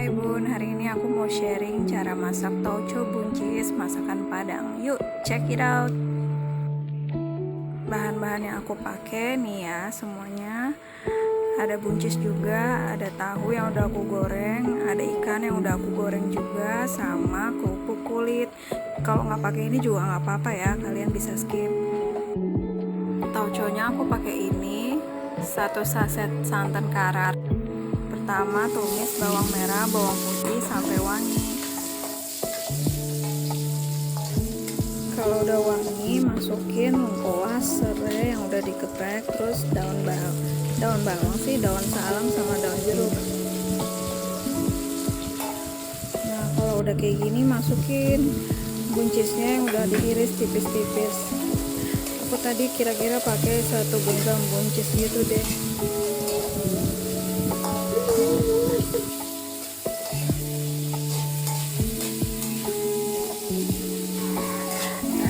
Hai Bun, hari ini aku mau sharing cara masak tauco buncis masakan Padang. Yuk, check it out. Bahan-bahan yang aku pakai nih ya, semuanya. Ada buncis juga, ada tahu yang udah aku goreng, ada ikan yang udah aku goreng juga, sama kerupuk kulit. Kalau nggak pakai ini juga nggak apa-apa ya, kalian bisa skip. Tauconya aku pakai ini, 1 saset santan karat. Pertama, tumis bawang merah, bawang putih sampai wangi. Kalau udah wangi, masukin lengkuas, serai yang udah dikeprek, terus daun bawang sih, daun salam sama daun jeruk. Nah, kalau udah kayak gini, masukin buncisnya yang udah diiris tipis-tipis. Aku tadi kira-kira pakai 1 genggam buncis gitu deh.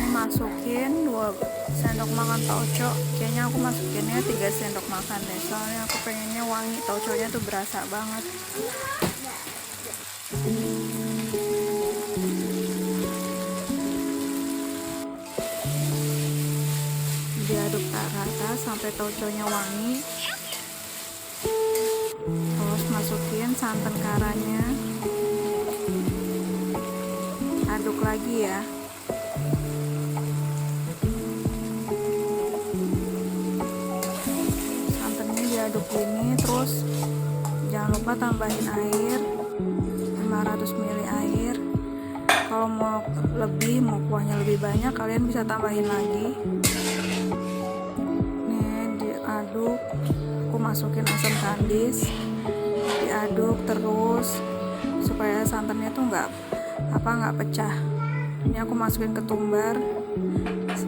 Masukin 2 sendok makan tauco, kayaknya aku masukinnya 3 sendok makan deh, soalnya aku pengennya wangi, tauconya tuh berasa banget. Diaduk rata sampai tauconya wangi, terus masukin santan karanya, aduk lagi ya. Aduk gini, terus jangan lupa tambahin air 500 ml air. Kalau mau kuahnya lebih banyak, kalian bisa tambahin lagi. Nih diaduk, aku masukin asam kandis, diaduk terus supaya santannya tuh nggak pecah. Ini aku masukin ketumbar,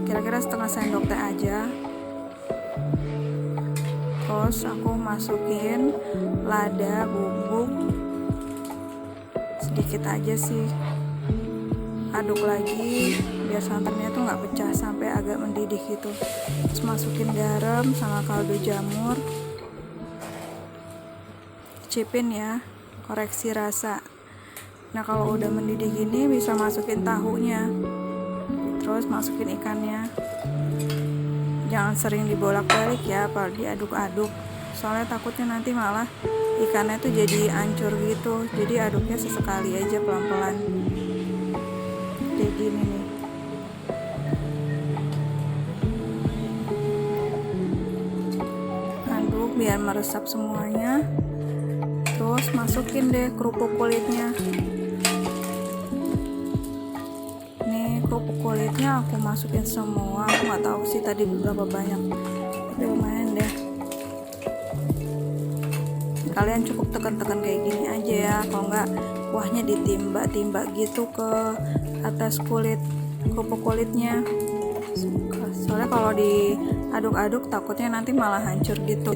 kira-kira setengah sendok teh aja. Terus aku masukin lada bubuk sedikit aja sih, aduk lagi biar santannya tuh nggak pecah sampai agak mendidih gitu. Terus masukin garam sama kaldu jamur, cicipin ya, koreksi rasa. Nah kalau udah mendidih gini, bisa masukin tahunya, terus masukin ikannya. Jangan sering dibolak-balik ya, apa diaduk-aduk, soalnya takutnya nanti malah ikannya tuh jadi hancur gitu. Jadi aduknya sesekali aja, pelan-pelan. Kayak gini nih. Aduk biar meresap semuanya. Terus masukin deh kerupuk kulitnya. Kerupuk kulitnya aku masukin semua, aku nggak tahu sih tadi berapa banyak, tapi lumayan deh. Kalian cukup tekan-tekan kayak gini aja ya, kalau nggak kuahnya ditimba-timba gitu ke atas kerupuk kulitnya. Soalnya kalau diaduk-aduk takutnya nanti malah hancur gitu.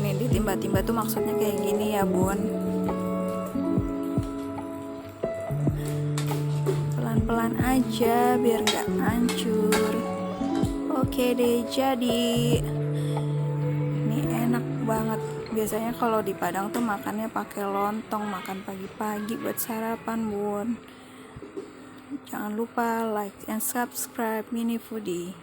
Nih ditimba-timba tuh maksudnya kayak gini ya Bun. Pelan-pelan aja biar nggak hancur. Oke deh, jadi ini enak banget. Biasanya kalau di Padang tuh makannya pakai lontong, makan pagi-pagi buat sarapan Bun. Jangan lupa like and subscribe Mini Foodie.